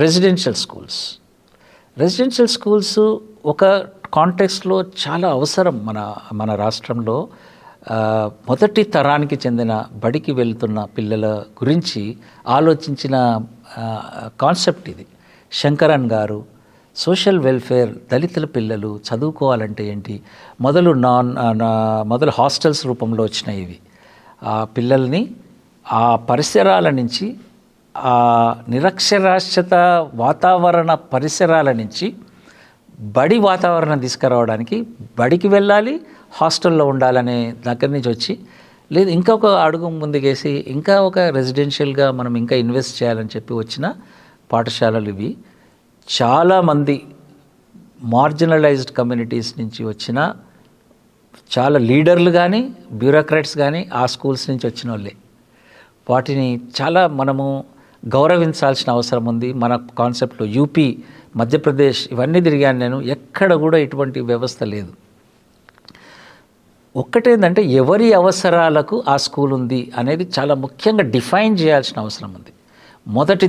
Residential schools ఒక కాంటెక్స్ట్లో చాలా అవసరం మన రాష్ట్రంలో. మొదటి తరానికి చెందిన బడికి వెళ్తున్న పిల్లల గురించి ఆలోచించిన కాన్సెప్ట్ ఇది. శంకరన్ గారు సోషల్ వెల్ఫేర్, దళితుల పిల్లలు చదువుకోవాలంటే ఏంటి, మొదలు హాస్టల్స్ రూపంలో వచ్చినాయి ఇవి. ఆ పిల్లల్ని ఆ పరిసరాల నుంచి, ఆ నిరక్షరాస్యత వాతావరణ పరిసరాల నుంచి బడి వాతావరణం తీసుకురావడానికి, బడికి వెళ్ళాలి, హాస్టల్లో ఉండాలనే దగ్గర నుంచి వచ్చి, లేదు ఇంకొక అడుగు ముందుకేసి ఇంకా ఒక రెసిడెన్షియల్గా మనం ఇంకా ఇన్వెస్ట్ చేయాలని చెప్పి వచ్చిన పాఠశాలలు ఇవి. చాలామంది మార్జినలైజ్డ్ కమ్యూనిటీస్ నుంచి వచ్చిన చాలా లీడర్లు కానీ, బ్యూరోక్రాట్స్ కానీ ఆ స్కూల్స్ నుంచి వచ్చిన వాళ్ళే. వాటిని చాలా మనము గౌరవించాల్సిన అవసరం ఉంది. మన కాన్సెప్ట్లో యూపీ, మధ్యప్రదేశ్ ఇవన్నీ తిరిగాను నేను, ఎక్కడ కూడా ఇటువంటి వ్యవస్థ లేదు. ఒక్కటేంటంటే ఎవరి అవసరాలకు ఆ స్కూల్ ఉంది అనేది చాలా ముఖ్యంగా డిఫైన్ చేయాల్సిన అవసరం ఉంది. మొదటి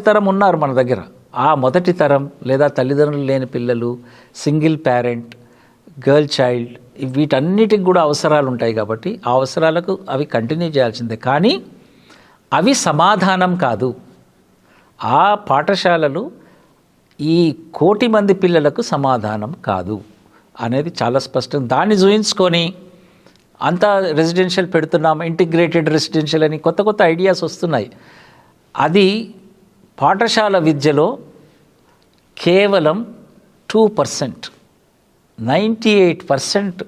తరం ఉన్నారు మన దగ్గర. ఆ మొదటి తరం లేదా తల్లిదండ్రులు లేని పిల్లలు, సింగిల్ పేరెంట్, గర్ల్ చైల్డ్, వీటన్నిటికి కూడా అవసరాలు ఉంటాయి కాబట్టి ఆ అవసరాలకు అవి కంటిన్యూ చేయాల్సిందే. కానీ అవి సమాధానం కాదు. ఆ పాఠశాలలు ఈ 1 కోటి మంది పిల్లలకు సమాధానం కాదు అనేది చాలా స్పష్టం. దాన్ని చూయించుకొని అంతా రెసిడెన్షియల్ పెడుతున్నాం, ఇంటిగ్రేటెడ్ రెసిడెన్షియల్ అని కొత్త ఐడియాస్ వస్తున్నాయి. అది పాఠశాల విద్యలో కేవలం 2%, 98%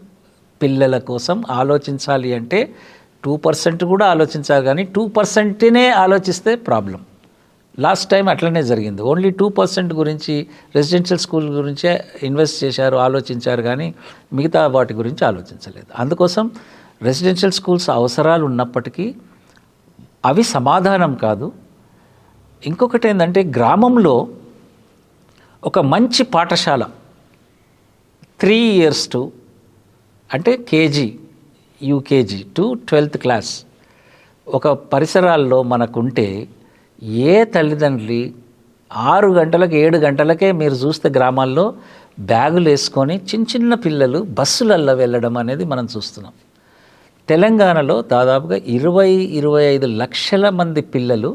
పిల్లల కోసం ఆలోచించాలి. అంటే 2% కూడా ఆలోచించాలి, కానీ 2%నే ఆలోచిస్తే ప్రాబ్లం. లాస్ట్ టైం అట్లనే జరిగింది. ఓన్లీ 2% గురించి, రెసిడెన్షియల్ స్కూల్ గురించే ఇన్వెస్ట్ చేశారు, ఆలోచించారు, కానీ మిగతా వాటి గురించి ఆలోచించలేదు. అందుకోసం రెసిడెన్షియల్ స్కూల్స్ అవసరాలు ఉన్నప్పటికీ అవి సమాధానం కాదు. ఇంకొకటి ఏంటంటే, గ్రామంలో ఒక మంచి పాఠశాల 3 years టు, అంటే KG, UKG to 12th class ఒక పరిసరాల్లో మనకుంటే, ఏ తల్లిదండ్రులు 6 గంటలకు 7 గంటలకే మీరు చూస్తే గ్రామాల్లో బ్యాగులు వేసుకొని చిన్న పిల్లలు బస్సులల్లో వెళ్ళడం అనేది మనం చూస్తున్నాం. తెలంగాణలో దాదాపుగా 20-25 లక్షల మంది పిల్లలు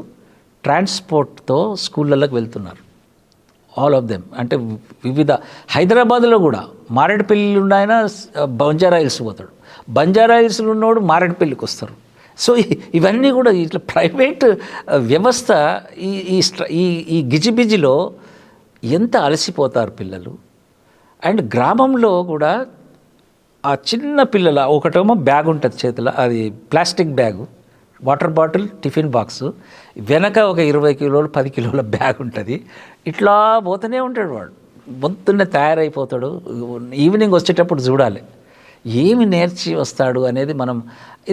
ట్రాన్స్పోర్ట్తో స్కూళ్ళలోకి వెళ్తున్నారు. All of them. అంటే వివిధ, హైదరాబాద్లో కూడా మారేడుపల్లి ఉన్నాయన బంజారా హిల్స్ పోతాడు, బంజారా హిల్స్లో ఉన్నోడు మారేడుపల్లికి వస్తారు. సో ఇవన్నీ కూడా ఇట్లా ప్రైవేట్ వ్యవస్థ ఈ గిజిబిజిలో ఎంత అలసిపోతారు పిల్లలు. అండ్ గ్రామంలో కూడా ఆ చిన్న పిల్లల ఒకటేమో బ్యాగ్ ఉంటుంది చేతిలో, అది plastic bag, water bottle, tiffin box, వెనక ఒక 20 కిలోలు 10 కిలోల బ్యాగ్ ఉంటుంది. ఇట్లా పోతూనే ఉంటాడు వాడు, పొద్దున్నే తయారైపోతాడు. ఈవినింగ్ వచ్చేటప్పుడు చూడాలి ఏమి నేర్చి వస్తాడు అనేది.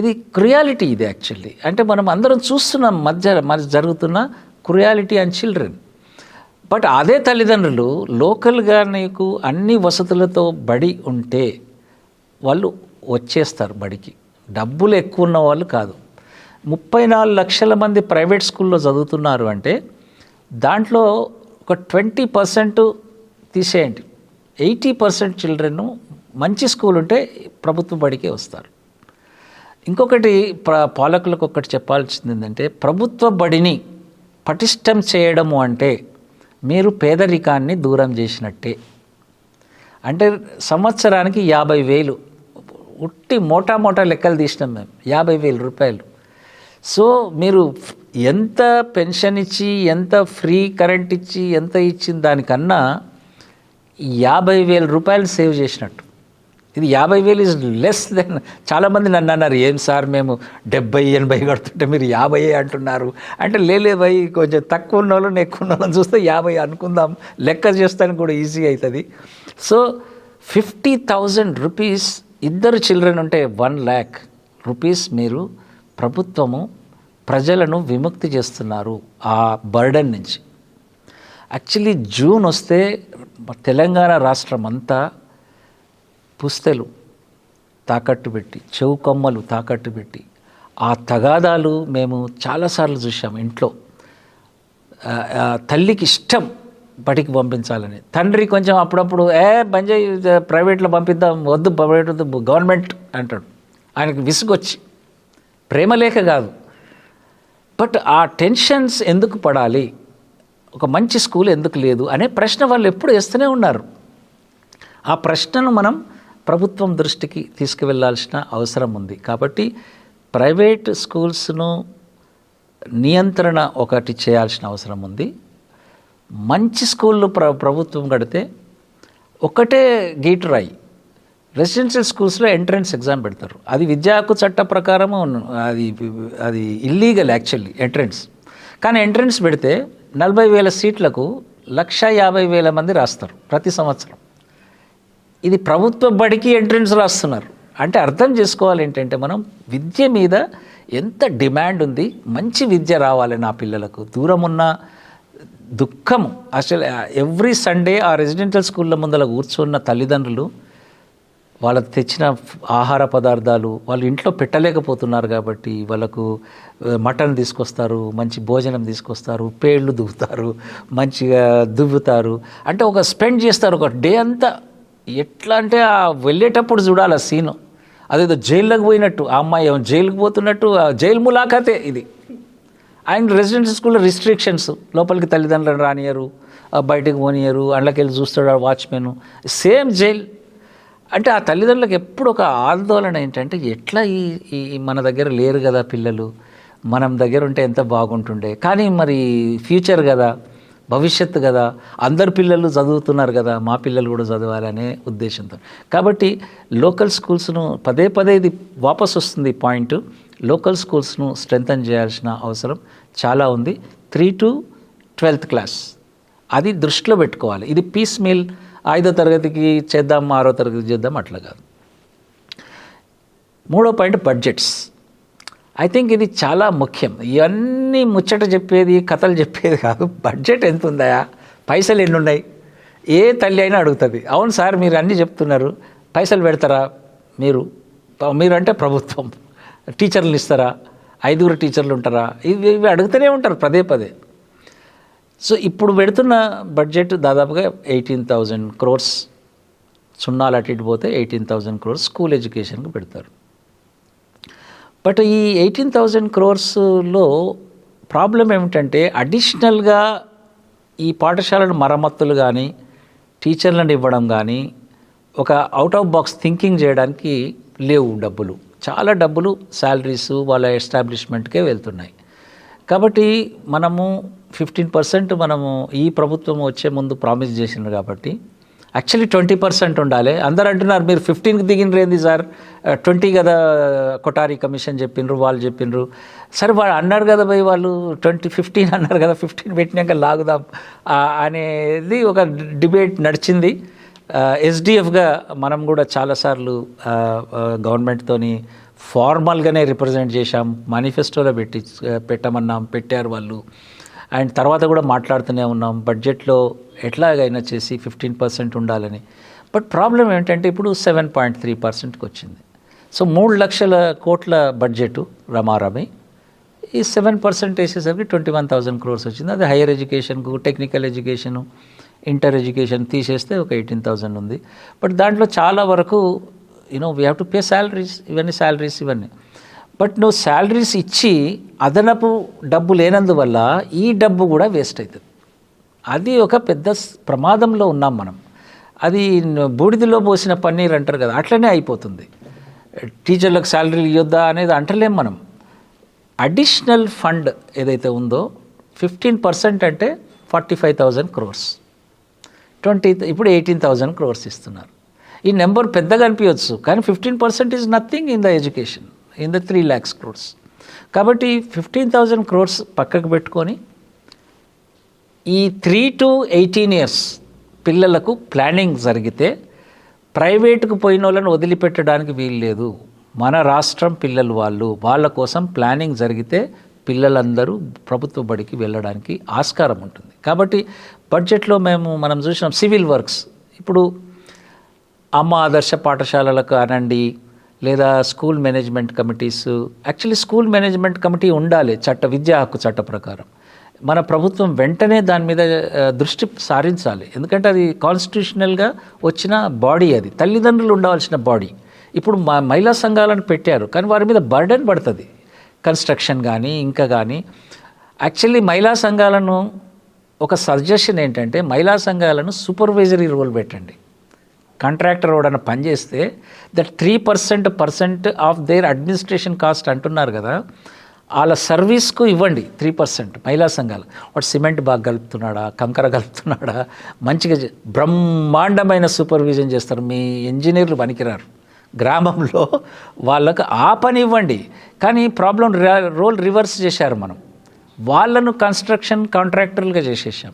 ఇది క్రుయాలిటీ, ఇది యాక్చువల్లీ. అంటే మనం అందరం చూస్తున్నాం మధ్య జరుగుతున్న క్రుయాలిటీ అండ్ చిల్డ్రన్. బట్ అదే తల్లిదండ్రులు లోకల్గా నీకు అన్ని వసతులతో బడి ఉంటే వాళ్ళు వచ్చేస్తారు బడికి. డబ్బులు ఎక్కువ ఉన్న వాళ్ళు కాదు. 34 లక్షల మంది ప్రైవేట్ స్కూల్లో చదువుతున్నారు అంటే దాంట్లో ఒక 20% తీసేయండి, 80% చిల్డ్రన్ మంచి స్కూల్ ఉంటే ప్రభుత్వ బడికే వస్తారు. ఇంకొకటి పాలకులకు ఒకటి చెప్పాల్సింది ఏంటంటే, ప్రభుత్వ బడిని పటిష్టం చేయడము అంటే మీరు పేదరికాన్ని దూరం చేసినట్టే. అంటే సంవత్సరానికి 50,000, ఉట్టి మోటా లెక్కలు తీసినాం మేము, 50,000 రూపాయలు. సో మీరు ఎంత పెన్షన్ ఇచ్చి, ఎంత ఫ్రీ కరెంట్ ఇచ్చి, ఎంత ఇచ్చిన దానికన్నా 50,000 రూపాయలు సేవ్ చేసినట్టు. ఇది 50,000 ఈజ్ లెస్ దెన్. చాలామంది నన్ను అన్నారు, ఏం సార్ మేము 70-80 కడుతుంటే మీరు 50 అంటున్నారు అంటే. లేలే భయ్, కొంచెం తక్కువ ఉన్న వాళ్ళని ఎక్కువ ఉన్న వాళ్ళని చూస్తే 50 అనుకుందాం, లెక్క చేస్తానికి కూడా ఈజీ అవుతుంది. సో 50,000 రూపీస్, ఇద్దరు చిల్డ్రన్ ఉంటే 1 lakh రూపీస్ మీరు ప్రభుత్వము ప్రజలను విముక్తి చేస్తున్నారు ఆ బర్డన్ నుంచి. యాక్చువల్లీ జూన్ వస్తే తెలంగాణ రాష్ట్రం అంతా పుస్తెలు తాకట్టు పెట్టి, చెవుకొమ్మలు తాకట్టు పెట్టి, ఆ తగాదాలు మేము చాలాసార్లు చూసాము ఇంట్లో. తల్లికి ఇష్టం బడికి పంపించాలని, తండ్రి కొంచెం అప్పుడప్పుడు బంజాయి ప్రైవేట్లో పంపిద్దాం, వద్దు ప్రైవేట్ వద్దు గవర్నమెంట్ అంటాడు. ఆయనకు విసుగొచ్చి, ప్రేమ లేక కాదు, బట్ ఆ టెన్షన్స్ ఎందుకు పడాలి, ఒక మంచి స్కూల్ ఎందుకు లేదు అనే ప్రశ్న వాళ్ళు ఎప్పుడు వేస్తూనే ఉన్నారు. ఆ ప్రశ్నను మనం ప్రభుత్వం దృష్టికి తీసుకువెళ్ళాల్సిన అవసరం ఉంది. కాబట్టి ప్రైవేట్ స్కూల్స్ను నియంత్రణ ఒకటి చేయాల్సిన అవసరం ఉంది. మంచి స్కూళ్ళు ప్రభుత్వం కడితే ఒకటే గేటు రాయి, రెసిడెన్షియల్ స్కూల్స్లో ఎంట్రన్స్ ఎగ్జామ్ పెడతారు. అది విద్యా హక్కు చట్ట ప్రకారము అది ఇల్లీగల్ యాక్చువల్లీ ఎంట్రన్స్. కానీ ఎంట్రన్స్ పెడితే 40,000 సీట్లకు 150,000 మంది రాస్తారు ప్రతి సంవత్సరం. ఇది ప్రభుత్వ బడికి ఎంట్రన్స్ రాస్తున్నారు అంటే అర్థం చేసుకోవాలి ఏంటంటే మనం విద్య మీద ఎంత డిమాండ్ ఉంది. మంచి విద్య రావాలి నా పిల్లలకు. దూరం ఉన్న దుఃఖము అసలు ఎవ్రీ సండే ఆ రెసిడెన్షియల్ స్కూళ్ళ ముందర కూర్చున్న తల్లిదండ్రులు వాళ్ళకు తెచ్చిన ఆహార పదార్థాలు వాళ్ళు ఇంట్లో పెట్టలేకపోతున్నారు కాబట్టి వాళ్ళకు మటన్ తీసుకొస్తారు, మంచి భోజనం తీసుకొస్తారు, పేళ్ళు దువ్వుతారు, మంచిగా దువ్వుతారు, అంటే ఒక స్పెండ్ చేస్తారు ఒక డే అంతా. ఎట్లా అంటే ఆ వెళ్ళేటప్పుడు చూడాలి ఆ సీను, అదేదో జైల్లోకి పోయినట్టు, ఆ అమ్మాయి ఏమో జైలుకి పోతున్నట్టు, జైలు ములాఖాతే ఇది. ఆయన రెసిడెన్షియల్ స్కూల్లో రిస్ట్రిక్షన్స్, లోపలికి తల్లిదండ్రులను రానియరు, బయటకు పోనీయరు, అండ్లకెళ్ళి చూస్తాడు ఆ వాచ్మెన్, సేమ్ జైల్. అంటే ఆ తల్లిదండ్రులకు ఎప్పుడు ఒక ఆందోళన ఏంటంటే ఎట్లా ఈ మన దగ్గర లేరు కదా పిల్లలు, మనం దగ్గర ఉంటే ఎంత బాగుంటుండే, కానీ మరి ఫ్యూచర్ కదా, భవిష్యత్తు కదా, అందరు పిల్లలు చదువుతున్నారు కదా, మా పిల్లలు కూడా చదవాలనే ఉద్దేశంతో. కాబట్టి లోకల్ స్కూల్స్ను పదే ఇది వాపస్ వస్తుంది పాయింట్, లోకల్ స్కూల్స్ను స్ట్రెంథన్ చేయాల్సిన అవసరం చాలా ఉంది. 3 to 12th క్లాస్ అది దృష్టిలో పెట్టుకోవాలి. ఇది పీస్ మీల్ 5వ తరగతికి చేద్దాం, 6వ తరగతికి చేద్దాం అట్లా కాదు. 3వ పాయింట్ బడ్జెట్స్. ఐ థింక్ ఇది చాలా ముఖ్యం. ఇవన్నీ ముచ్చట చెప్పేది, కథలు చెప్పేది కాదు. బడ్జెట్ ఎంత ఉందా, పైసలు ఎన్ని ఉన్నాయి, ఏ తల్లి అయినా అడుగుతుంది. అవును సార్ మీరు అన్నీ చెప్తున్నారు, పైసలు పెడతారా మీరు అంటే ప్రభుత్వం, టీచర్లు ఇస్తారా, 5 టీచర్లు ఉంటారా, ఇవి అడుగుతూనే ఉంటారు పదే. సో ఇప్పుడు పెడుతున్న బడ్జెట్ దాదాపుగా 18,000 crores, సున్నాలు అటు ఇటు పోతే 18,000 crores స్కూల్ ఎడ్యుకేషన్కి పెడతారు. బట్ ఈ 18,000 crores-లో ప్రాబ్లం ఏమిటంటే అడిషనల్గా ఈ పాఠశాలను మరమ్మతులు కానీ, టీచర్లను ఇవ్వడం కానీ, ఒక అవుట్ ఆఫ్ బాక్స్ థింకింగ్ చేయడానికి లేవు డబ్బులు. చాలా డబ్బులు శాలరీస్ వాళ్ళ ఎస్టాబ్లిష్మెంట్కే వెళ్తున్నాయి. కాబట్టి మనము 15% మనము ఈ ప్రభుత్వం వచ్చే ముందు ప్రామిస్ చేసినారు కాబట్టి యాక్చువల్లీ 20% ఉండాలి. అందరు అంటున్నారు మీరు 15కి దిగినరేంది సార్, 20 కదా కొటారి కమిషన్ చెప్పిండ్రు, వాళ్ళు చెప్పిండ్రు. సరే వాళ్ళు అన్నారు కదా భయ్, వాళ్ళు 15 అన్నారు కదా, 15 పెట్టినాక లాగుదాం అనేది ఒక డిబేట్ నడిచింది. ఎస్డిఎఫ్గా మనం కూడా చాలాసార్లు గవర్నమెంట్తోని ఫార్మల్గానే రిప్రజెంట్ చేశాం, మేనిఫెస్టోలో పెట్టమన్నాం, పెట్టారు వాళ్ళు. అండ్ తర్వాత కూడా మాట్లాడుతూనే ఉన్నాం బడ్జెట్లో ఎట్లాగైనా చేసి 15% ఉండాలని. బట్ ప్రాబ్లం ఏంటంటే ఇప్పుడు 7.3%కి వచ్చింది. సో 3 లక్షల కోట్ల బడ్జెట్ రమారమి, ఈ 7% వేసేసరికి 21,000 crores వచ్చింది. అది హైయర్ ఎడ్యుకేషన్కు, టెక్నికల్ ఎడ్యుకేషను, ఇంటర్ ఎడ్యుకేషన్ తీసేస్తే ఒక 18,000 ఉంది. బట్ దాంట్లో చాలా వరకు we have to pay salaries, ఇవన్నీ. బట్ నువ్వు శాలరీస్ ఇచ్చి అదనపు డబ్బు లేనందువల్ల ఈ డబ్బు కూడా వేస్ట్ అవుతుంది. అది ఒక పెద్ద ప్రమాదంలో ఉన్నాం మనం. అది బూడిదలో పోసిన పన్నీర్ అంటారు కదా, అట్లనే అయిపోతుంది. టీచర్లకు శాలరీలు ఇవ్వద్దా అనేది అంటలేం మనం. అడిషనల్ ఫండ్ ఏదైతే ఉందో 15% అంటే 45,000 crores, ఇప్పుడు 18,000 crores ఇస్తున్నారు. ఈ నెంబర్ పెద్దగా అనిపించవచ్చు, కానీ 15% is nothing in the education, in the 3 lakhs crores. కాబట్టి 15,000 crores పక్కకు పెట్టుకొని ఈ 3 to 18 years పిల్లలకు ప్లానింగ్ జరిగితే ప్రైవేటుకు పోయిన వాళ్ళని వదిలిపెట్టడానికి వీలు లేదు. మన రాష్ట్రం పిల్లలు వాళ్ళ కోసం ప్లానింగ్ జరిగితే పిల్లలందరూ ప్రభుత్వ బడికి వెళ్ళడానికి ఆస్కారం ఉంటుంది. కాబట్టి బడ్జెట్లో మనం చూసినాం సివిల్ వర్క్స్. ఇప్పుడు అమ్మ ఆదర్శ పాఠశాలలకు అనండి, లేదా school management committees. Actually school management committee ఉండాలి విద్యా హక్కు చట్ట ప్రకారం. మన ప్రభుత్వం వెంటనే దాని మీద దృష్టి సారించాలి. ఎందుకంటే అది కాన్స్టిట్యూషనల్గా వచ్చిన బాడీ, అది తల్లిదండ్రులు ఉండవలసిన బాడీ. ఇప్పుడు మహిళా సంఘాలను పెట్టారు, కానీ వారి మీద బర్డెన్ పడుతుంది, కన్స్ట్రక్షన్ కానీ ఇంకా కానీ. యాక్చువల్లీ మహిళా సంఘాలను ఒక సజెషన్ ఏంటంటే, మహిళా సంఘాలను సూపర్వైజరీ రోల్ పెట్టండి. కాంట్రాక్టర్ ఎవడన్నా పనిచేస్తే that 3% of their administration cost అంటున్నారు కదా, వాళ్ళ సర్వీస్కు ఇవ్వండి 3%. మహిళా సంఘాలు వాడు సిమెంట్ బాగా కలుపుతున్నాడా, కంకర కలుపుతున్నాడా, మంచిగా బ్రహ్మాండమైన సూపర్విజన్ చేస్తారు. మీ ఇంజనీర్లు పనికిరారు. గ్రామంలో వాళ్ళకు ఆ పని ఇవ్వండి. కానీ ప్రాబ్లం రోల్ రివర్స్ చేశారు. మనం వాళ్ళను కన్స్ట్రక్షన్ కాంట్రాక్టర్లుగా చేసేసాం.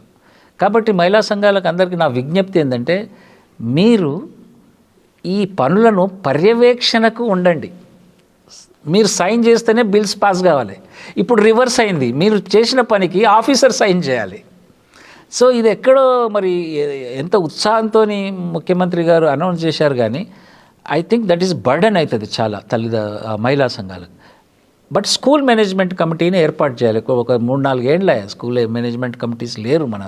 కాబట్టి మహిళా సంఘాలకు అందరికీ నా విజ్ఞప్తి ఏంటంటే, మీరు ఈ పనులను పర్యవేక్షణకు ఉండండి. మీరు సైన్ చేస్తేనే బిల్స్ పాస్ కావాలి. ఇప్పుడు రివర్స్ అయింది, మీరు చేసిన పనికి ఆఫీసర్ సైన్ చేయాలి. సో ఇది ఎక్కడో మరి ఎంత ఉత్సాహంతో ముఖ్యమంత్రి గారు అనౌన్స్ చేశారు, కానీ I think that is burden అవుతుంది చాలా మహిళా సంఘాలకు. బట్ స్కూల్ మేనేజ్మెంట్ కమిటీని ఏర్పాటు చేయాలి. ఒక 3-4 ఏళ్ళ స్కూల్ మేనేజ్మెంట్ కమిటీస్ లేరు మన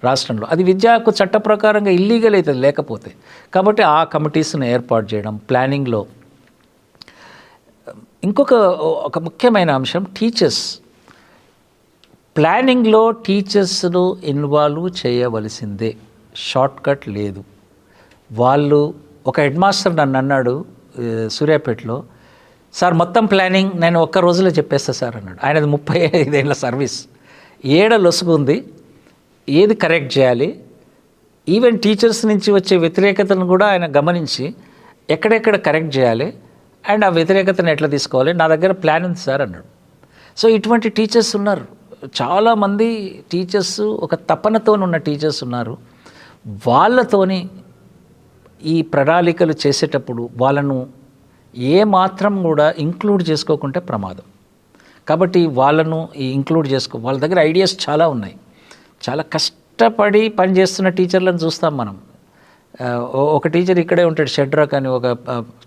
రాష్ట్రంలో. అది విద్యకు చట్ట ప్రకారంగా ఇల్లీగల్ అవుతుంది లేకపోతే. కాబట్టి ఆ కమిటీస్ని ఏర్పాటు చేయడం, ప్లానింగ్లో. ఒక ముఖ్యమైన అంశం టీచర్స్. ప్లానింగ్లో టీచర్స్ను ఇన్వాల్వ్ చేయవలసిందే, షార్ట్ కట్ లేదు. వాళ్ళు ఒక హెడ్ మాస్టర్ నన్ను అన్నాడు సూర్యాపేటలో, సార్ మొత్తం ప్లానింగ్ నేను ఒక్క రోజులో చెప్పేస్తా సార్ అన్నాడు. ఆయనది 35 ఏళ్ళ సర్వీస్. లొసుగుంది, ఏది కరెక్ట్ చేయాలి, ఈవెన్ టీచర్స్ నుంచి వచ్చే వ్యతిరేకతను కూడా ఆయన గమనించి ఎక్కడెక్కడ కరెక్ట్ చేయాలి అండ్ ఆ వ్యతిరేకతను ఎట్లా తీసుకోవాలి, నా దగ్గర ప్లాన్ ఉంది సార్ అన్నాడు. సో ఇటువంటి టీచర్స్ ఉన్నారు చాలామంది. టీచర్స్ ఒక తపనతో ఉన్న టీచర్స్ ఉన్నారు. వాళ్ళతోని ఈ ప్రణాళికలు చేసేటప్పుడు వాళ్ళను ఏమాత్రం కూడా ఇంక్లూడ్ చేసుకోకుంటే ప్రమాదం. కాబట్టి వాళ్ళను ఇంక్లూడ్ వాళ్ళ దగ్గర ఐడియాస్ చాలా ఉన్నాయి. చాలా కష్టపడి పనిచేస్తున్న టీచర్లను చూస్తాం మనం. ఒక టీచర్ ఇక్కడే ఉంటాడు, షెడ్రాక్ అని, ఒక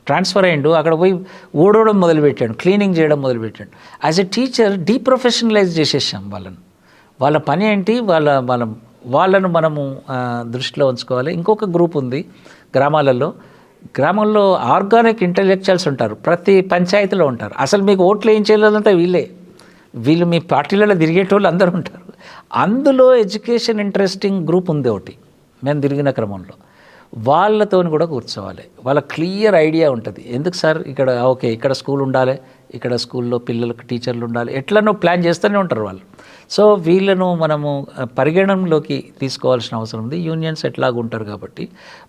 ట్రాన్స్ఫర్ అయ్యిండు, అక్కడ పోయి ఊడవడం మొదలుపెట్టాడు, క్లీనింగ్ చేయడం మొదలుపెట్టాడు. యాజ్ ఎ టీచర్ డీప్రొఫెషనలైజ్ చేసేసాం వాళ్ళను. వాళ్ళ పని ఏంటి, వాళ్ళను మనము దృష్టిలో ఉంచుకోవాలి. ఇంకొక గ్రూప్ ఉంది గ్రామంలో ఆర్గానిక్ ఇంటెలెక్చువల్స్ ఉంటారు, ప్రతి పంచాయతీలో ఉంటారు. అసలు మీకు ఓట్లు ఏం చేయలేదంతా వీళ్ళు మీ పార్టీలలో తిరిగేటోళ్ళు అందరూ ఉంటారు. అందులో ఎడ్యుకేషన్ ఇంట్రెస్టింగ్ గ్రూప్ ఉంది ఒకటి. మేము తిరిగిన క్రమంలో వాళ్ళతో కూడా కూర్చోవాలి. వాళ్ళ క్లియర్ ఐడియా ఉంటుంది. ఎందుకు సార్ ఇక్కడ ఓకే, ఇక్కడ స్కూల్ ఉండాలి, ఇక్కడ స్కూల్లో పిల్లలకు టీచర్లు ఉండాలి, ఎట్లనో ప్లాన్ చేస్తూనే ఉంటారు వాళ్ళు. సో వీళ్ళను మనము పరిగణనలోకి తీసుకోవాల్సిన అవసరం ఉంది. యూనియన్స్ ఎట్లాగుంటారు కాబట్టి.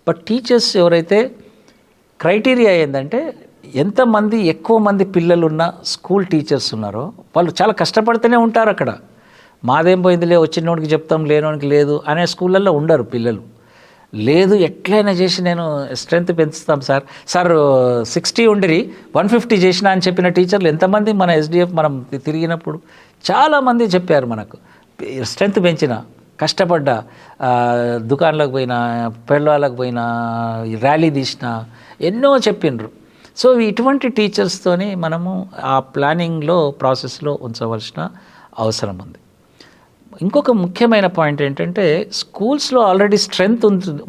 బట్ టీచర్స్ ఎవరైతే క్రైటీరియా ఏంటంటే, ఎంతమంది ఎక్కువ మంది పిల్లలున్న స్కూల్ టీచర్స్ ఉన్నారో వాళ్ళు చాలా కష్టపడుతూనే ఉంటారు అక్కడ. మాదేం పోయిందిలే, వచ్చినోడికి చెప్తాం, లేనోడికి లేదు అనే స్కూళ్ళల్లో ఉండరు పిల్లలు. లేదు ఎట్లయినా చేసి నేను స్ట్రెంత్ పెంచుతాం సార్ 60 ఉండిరి 150 చేసిన అని చెప్పిన టీచర్లు ఎంతమంది మన ఎస్డిఎఫ్ మనం తిరిగినప్పుడు చాలామంది చెప్పారు మనకు. స్ట్రెంత్ పెంచిన, కష్టపడ్డా, దుకాణాలకు పోయినా, పెళ్ళాలకు పోయినా, ర్యాలీ తీసిన, ఎన్నో చెప్పిండ్రు. సో ఇటువంటి టీచర్స్తోని మనము ఆ ప్లానింగ్లో ప్రాసెస్లో ఉంచవలసిన అవసరం ఉంది. ఇంకొక ముఖ్యమైన పాయింట్ ఏంటంటే, స్కూల్స్లో ఆల్రెడీ స్ట్రెంగ్త్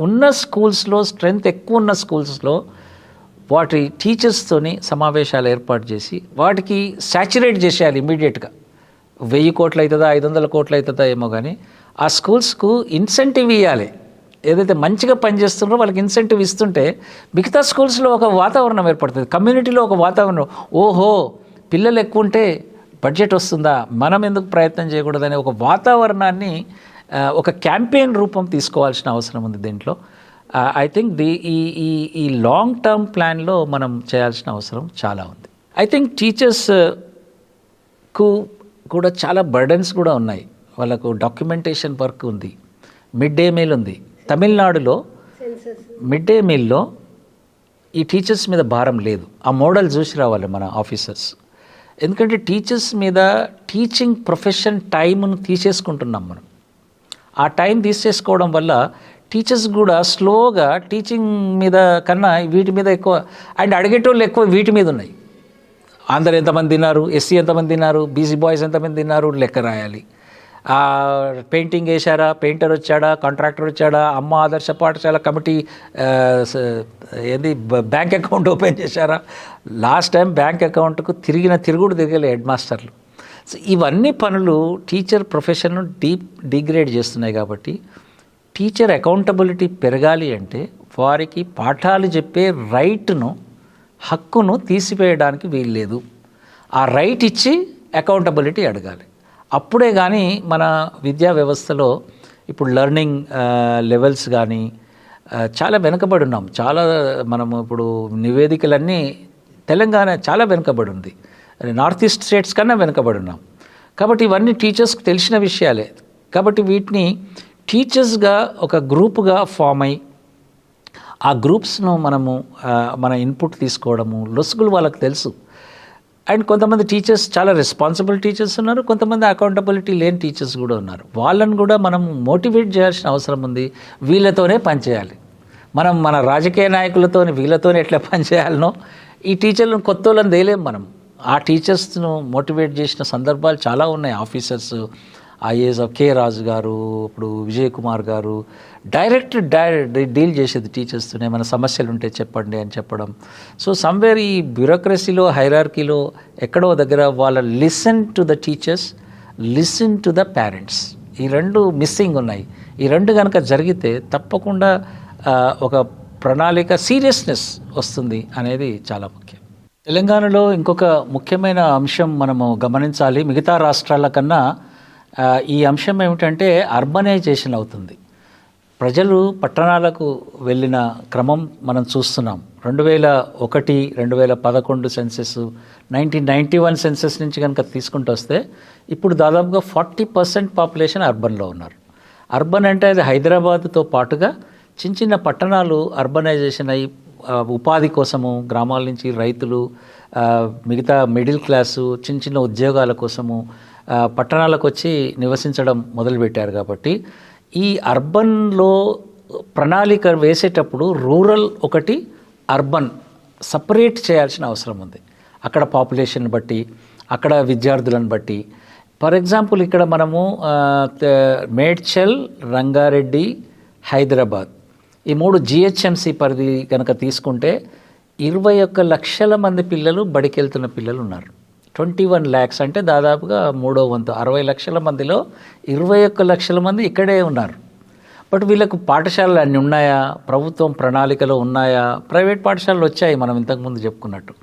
ఉన్న స్కూల్స్లో, స్ట్రెంగ్త్ ఎక్కువ ఉన్న స్కూల్స్లో వాటి టీచర్స్తోని సమావేశాలు ఏర్పాటు చేసి వాటికి సాచురేట్ చేసేయాలి ఇమీడియట్గా. 1000 కోట్లు అవుతుందా 500 కోట్లు అవుతుందా ఏమో, కానీ ఆ స్కూల్స్కు ఇన్సెంటివ్ ఇవ్వాలి. ఏదైతే మంచిగా పనిచేస్తున్నారో వాళ్ళకి ఇన్సెంటివ్ ఇస్తుంటే మిగతా స్కూల్స్లో ఒక వాతావరణం ఏర్పడుతుంది, కమ్యూనిటీలో ఒక వాతావరణం. ఓహో, పిల్లలు ఎక్కువ ఉంటే బడ్జెట్ వస్తుందా, మనం ఎందుకు ప్రయత్నం చేయకూడదనే ఒక వాతావరణాన్ని ఒక క్యాంపెయిన్ రూపం తీసుకోవాల్సిన అవసరం ఉంది దీంట్లో. ఐ థింక్ ఈ లాంగ్ టర్మ్ ప్లాన్లో మనం చేయాల్సిన అవసరం చాలా ఉంది. ఐ థింక్ టీచర్స్కు కూడా చాలా బర్డెన్స్ కూడా ఉన్నాయి. వాళ్ళకు డాక్యుమెంటేషన్ వర్క్ ఉంది, మిడ్ డే మీల్ ఉంది. తమిళనాడులో మిడ్ డే మీల్లో ఈ టీచర్స్ మీద భారం లేదు. ఆ మోడల్ చూసి రావాలి మన ఆఫీసర్స్. ఎందుకంటే టీచర్స్ మీద టీచింగ్ ప్రొఫెషన్ టైంను తీసేసుకుంటున్నాం మనం. ఆ టైం తీసేసుకోవడం వల్ల టీచర్స్ కూడా స్లోగా టీచింగ్ మీద కన్నా వీటి మీద ఎక్కువ, అండ్ అడిగేటోళ్ళు ఎక్కువ వీటి మీద ఉన్నాయి. ఆంధ్ర ఎంతమంది తిన్నారు, ఎస్సీ ఎంతమంది తిన్నారు, బీసీ బాయ్స్ ఎంతమంది తిన్నారు లెక్క రాయాలి. పెయింటింగ్ వేశారా, పెయింటర్ వచ్చాడా, కాంట్రాక్టర్ వచ్చాడా, అమ్మ ఆదర్శ పాఠశాల కమిటీ బ్యాంక్ అకౌంట్ ఓపెన్ చేశారా? లాస్ట్ టైం బ్యాంక్ అకౌంట్కు తిరుగుడు తిరగలే హెడ్ మాస్టర్లు. సో ఇవన్నీ పనులు టీచర్ ప్రొఫెషన్ను డిగ్రేడ్ చేస్తున్నాయి. కాబట్టి టీచర్ అకౌంటబిలిటీ పెరగాలి అంటే వారికి పాఠాలు చెప్పే హక్కును తీసివేయడానికి వీల్లేదు. ఆ రైట్ ఇచ్చి అకౌంటబిలిటీ అడగాలి. అప్పుడే కానీ మన విద్యా వ్యవస్థలో ఇప్పుడు లెర్నింగ్ లెవెల్స్ కానీ చాలా వెనుకబడి ఉన్నాం. మనము ఇప్పుడు నివేదికలన్నీ తెలంగాణ చాలా వెనుకబడి ఉంది, నార్త్ ఈస్ట్ స్టేట్స్ కన్నా వెనుకబడి ఉన్నాం. కాబట్టి ఇవన్నీ టీచర్స్కి తెలిసిన విషయాలే. కాబట్టి వీటిని టీచర్స్గా ఒక గ్రూపుగా ఫామ్ అయ్యి ఆ గ్రూప్స్ను మన ఇన్పుట్ తీసుకోవడము, లొసుగులు వాళ్ళకి తెలుసు. అండ్ కొంతమంది టీచర్స్ చాలా రెస్పాన్సిబుల్ టీచర్స్ ఉన్నారు, కొంతమంది అకౌంటబిలిటీ లేని టీచర్స్ కూడా ఉన్నారు. వాళ్ళని కూడా మనం మోటివేట్ చేయాల్సిన అవసరం ఉంది. వీళ్ళతోనే పనిచేయాలి. మన రాజకీయ నాయకులతో వీళ్ళతోనే ఎట్లా పనిచేయాలనో ఈ టీచర్లను కొత్త వాళ్ళని తేలేం మనం. ఆ టీచర్స్ను మోటివేట్ చేసిన సందర్భాలు చాలా ఉన్నాయి. ఆఫీసర్స్ ఐఏఎస్ కే రాజు గారు, ఇప్పుడు విజయ్ కుమార్ గారు డైరెక్ట్ డీల్ చేసేది టీచర్స్తోనే. మన సమస్యలు ఉంటే చెప్పండి అని చెప్పడం. సో సమ్వేర్ ఈ బ్యూరోక్రసీలో హైరార్కీలో ఎక్కడో దగ్గర వాళ్ళ listen to the teachers, listen to the parents, ఈ రెండు మిస్సింగ్ ఉన్నాయి. ఈ రెండు కనుక జరిగితే తప్పకుండా ఒక ప్రణాళిక సీరియస్నెస్ వస్తుంది అనేది చాలా ముఖ్యం. తెలంగాణలో ఇంకొక ముఖ్యమైన అంశం మనము గమనించాలి. మిగతా రాష్ట్రాల కన్నా ఈ అంశం ఏమిటంటే అర్బనైజేషన్ అవుతుంది. ప్రజలు పట్టణాలకు వెళ్ళిన క్రమం మనం చూస్తున్నాం. 2001, 2011 సెన్సెస్, 1991 సెన్సెస్ నుంచి కనుక తీసుకుంటూ వస్తే ఇప్పుడు దాదాపుగా 40% పాపులేషన్ అర్బన్లో ఉన్నారు. అర్బన్ అంటే అది హైదరాబాద్తో పాటుగా చిన్న పట్టణాలు అర్బనైజేషన్ అయ్యి ఉపాధి కోసము గ్రామాల నుంచి రైతులు, మిగతా మిడిల్ క్లాసు చిన్న ఉద్యోగాల కోసము పట్టణాలకు వచ్చి నివసించడం మొదలుపెట్టారు. కాబట్టి ఈ అర్బన్లో ప్రణాళిక వేసేటప్పుడు రూరల్ ఒకటి, అర్బన్ సపరేట్ చేయాల్సిన అవసరం ఉంది. అక్కడ పాపులేషన్ బట్టి, అక్కడ విద్యార్థులను బట్టి. ఫర్ ఎగ్జాంపుల్ ఇక్కడ మనము మేడ్చల్, రంగారెడ్డి, హైదరాబాద్ ఈ 3 జిహెచ్ఎంసీ పరిధి కనుక తీసుకుంటే 21 లక్షల మంది పిల్లలు బడికి వెళ్తున్న పిల్లలు ఉన్నారు. 21 lakhs అంటే దాదాపుగా 3వ వంతు. 60 లక్షల మందిలో 21 లక్షల మంది ఇక్కడే ఉన్నారు. బట్ వీళ్ళకు పాఠశాలలు అన్నీ ఉన్నాయా? ప్రభుత్వం ప్రణాళికలో ఉన్నాయా? ప్రైవేట్ పాఠశాలలు వచ్చాయి మనం ఇంతకుముందు చెప్పుకున్నట్టు.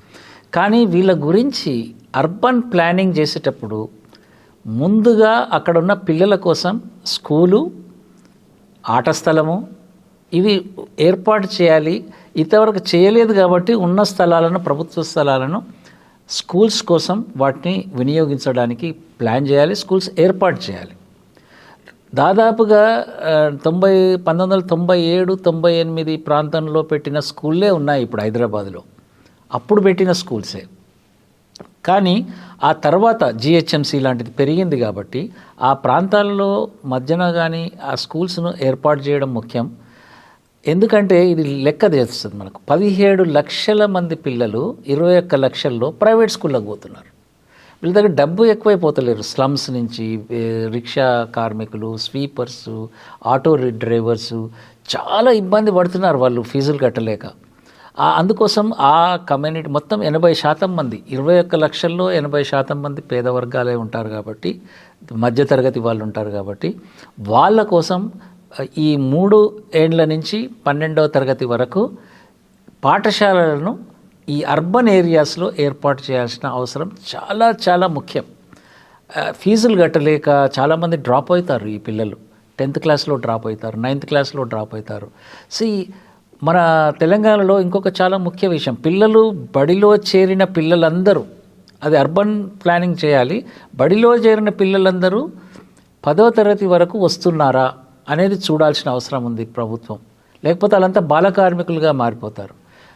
కానీ వీళ్ళ గురించి అర్బన్ ప్లానింగ్ చేసేటప్పుడు ముందుగా అక్కడున్న పిల్లల కోసం స్కూలు, ఆట స్థలము ఇవి ఏర్పాటు చేయాలి. ఇంతవరకు చేయలేదు కాబట్టి ఉన్న స్థలాలను, ప్రభుత్వ స్థలాలను స్కూల్స్ కోసం వాటిని వినియోగించడానికి ప్లాన్ చేయాలి, స్కూల్స్ ఏర్పాటు చేయాలి. దాదాపుగా 1997, 98 ప్రాంతంలో పెట్టిన స్కూళ్ళే ఉన్నాయి ఇప్పుడు హైదరాబాద్లో. అప్పుడు పెట్టిన స్కూల్సే. కానీ ఆ తర్వాత జిహెచ్ఎంసీ లాంటిది పెరిగింది కాబట్టి ఆ ప్రాంతాల్లో మధ్యన కానీ ఆ స్కూల్స్ను ఏర్పాటు చేయడం ముఖ్యం. ఎందుకంటే ఇది లెక్క చేస్తుంది మనకు. 17 లక్షల మంది పిల్లలు 21 లక్షల్లో ప్రైవేట్ స్కూళ్ళకు పోతున్నారు. వీళ్ళ దగ్గర డబ్బు ఎక్కువైపోతలేరు. స్లమ్స్ నుంచి రిక్షా కార్మికులు, స్వీపర్స్, ఆటో డ్రైవర్సు చాలా ఇబ్బంది పడుతున్నారు వాళ్ళు ఫీజులు కట్టలేక. అందుకోసం ఆ కమ్యూనిటీ మొత్తం 80% మంది, 21 లక్షల్లో 80% మంది పేద వర్గాలే ఉంటారు కాబట్టి, మధ్యతరగతి వాళ్ళు ఉంటారు కాబట్టి వాళ్ళ కోసం ఈ 3 ఏండ్ల నుంచి 12వ తరగతి వరకు పాఠశాలలను ఈ అర్బన్ ఏరియాస్లో ఏర్పాటు చేయాల్సిన అవసరం చాలా చాలా ముఖ్యం. ఫీజులు కట్టలేక చాలామంది డ్రాప్ అవుతారు. ఈ పిల్లలు 10th క్లాస్లో డ్రాప్ అవుతారు, 9th క్లాస్లో డ్రాప్ అవుతారు. మన తెలంగాణలో ఇంకొక చాలా ముఖ్య విషయం, పిల్లలు బడిలో చేరిన పిల్లలందరూ, అది అర్బన్ ప్లానింగ్ చేయాలి, బడిలో చేరిన పిల్లలందరూ 10వ తరగతి వరకు వస్తున్నారా అనేది చూడాల్సిన అవసరం ఉంది ప్రభుత్వం. లేకపోతే వాళ్ళంతా బాల కార్మికులుగా మారిపోతారు.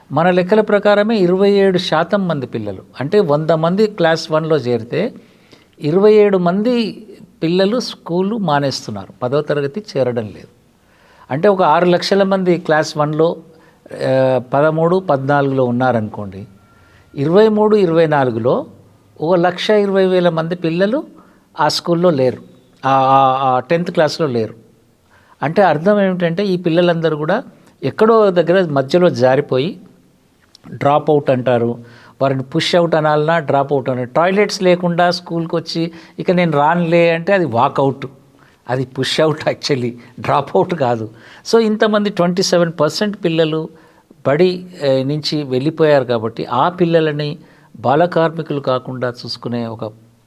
మన లెక్కల ప్రకారమే 27% మంది పిల్లలు, అంటే 100 మంది క్లాస్ 1లో చేరితే 27 మంది పిల్లలు స్కూలు మానేస్తున్నారు, 10వ తరగతి చేరడం లేదు. అంటే ఒక 6 లక్షల మంది క్లాస్ 1లో 13, 14లో ఉన్నారనుకోండి, 23, 24లో 1,20,000 మంది పిల్లలు ఆ స్కూల్లో లేరు. 10th క్లాస్లో లేరు. అంటే అర్థం ఏమిటంటే ఈ పిల్లలందరూ కూడా ఎక్కడో దగ్గర మధ్యలో జారిపోయి డ్రాప్ అవుట్ అంటారు, వారిని పుష్ అవుట్ అనాలన్నా డ్రాప్ అవుట్ అన్నారు. టాయిలెట్స్ లేకుండా స్కూల్కి వచ్చి ఇక నేను రానులే అంటే అది వాకౌట్, అది push out, actually drop out కాదు. సో ఇంతమంది 27% పిల్లలు బడి నుంచి వెళ్ళిపోయారు. కాబట్టి ఆ పిల్లలని బాల కార్మికులు కాకుండా చూసుకునే ఒక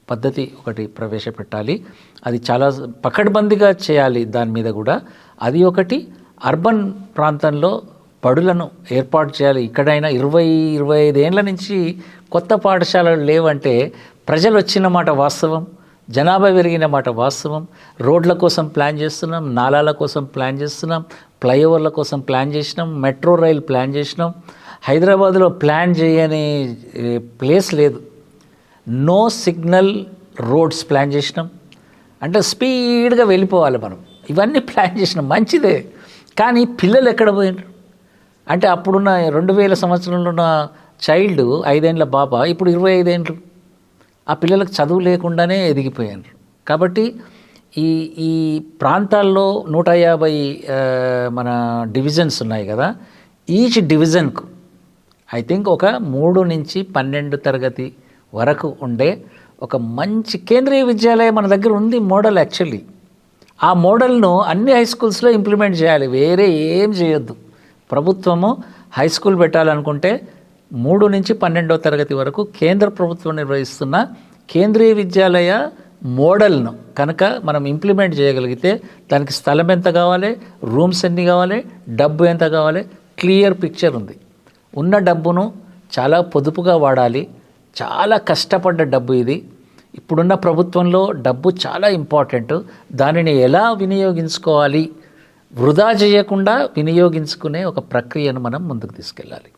పద్ధతి ఒకటి ప్రవేశపెట్టాలి. అది చాలా పకడ్బందీగా చేయాలి. దాని మీద కూడా అది ఒకటి. అర్బన్ ప్రాంతంలో బడులను ఏర్పాటు చేయాలి. ఇక్కడైనా 20-25 ఏళ్ళ నుంచి కొత్త పాఠశాలలు లేవంటే ప్రజలు వచ్చిన మాట వాస్తవం, జనాభా పెరిగిన మాట వాస్తవం. రోడ్ల కోసం ప్లాన్ చేస్తున్నాం, నాలాల కోసం ప్లాన్ చేస్తున్నాం, ఫ్లైఓవర్ల కోసం ప్లాన్ చేసినాం, మెట్రో రైల్ ప్లాన్ చేసినాం. హైదరాబాద్లో ప్లాన్ చేయని ప్లేస్ లేదు. నో సిగ్నల్ రోడ్స్ ప్లాన్ చేసినాం. అంటే స్పీడ్గా వెళ్ళిపోవాలి మనం. ఇవన్నీ ప్లాన్ చేసినాం, మంచిదే. కానీ పిల్లలు ఎక్కడ పోయినారు అంటే అప్పుడున్న 2000 సంవత్సరంలో ఉన్న చైల్డ్ 5 ఏళ్ళ బాబా ఇప్పుడు 25 ఏళ్ళు. ఆ పిల్లలకు చదువు లేకుండానే ఎదిగిపోయారు. కాబట్టి ఈ ప్రాంతాల్లో 150 మన డివిజన్స్ ఉన్నాయి కదా. ఈచ్ డివిజన్కు ఐ థింక్ ఒక 3 నుంచి 12 తరగతి వరకు ఉండే ఒక మంచి కేంద్రీయ విద్యాలయం మన దగ్గర ఉంది, మోడల్. యాక్చువల్లీ ఆ మోడల్ను అన్ని హై స్కూల్స్లో ఇంప్లిమెంట్ చేయాలి, వేరే ఏం చేయొద్దు. ప్రభుత్వము హై స్కూల్ పెట్టాలనుకుంటే 3 నుంచి 12వ తరగతి వరకు కేంద్ర ప్రభుత్వం నిర్వహిస్తున్న కేంద్రీయ విద్యాలయ మోడల్ను కనుక మనం ఇంప్లిమెంట్ చేయగలిగితే దానికి స్థలం ఎంత కావాలి, రూమ్స్ ఎన్ని కావాలి, డబ్బు ఎంత కావాలి, క్లియర్ పిక్చర్ ఉంది. ఉన్న డబ్బును చాలా పొదుపుగా వాడాలి. చాలా కష్టపడ్డ డబ్బు ఇది. ఇప్పుడున్న ప్రభుత్వంలో డబ్బు చాలా ఇంపార్టెంట్. దానిని ఎలా వినియోగించుకోవాలి, వృధా చేయకుండా వినియోగించుకునే ఒక ప్రక్రియను మనం ముందుకు తీసుకెళ్ళాలి.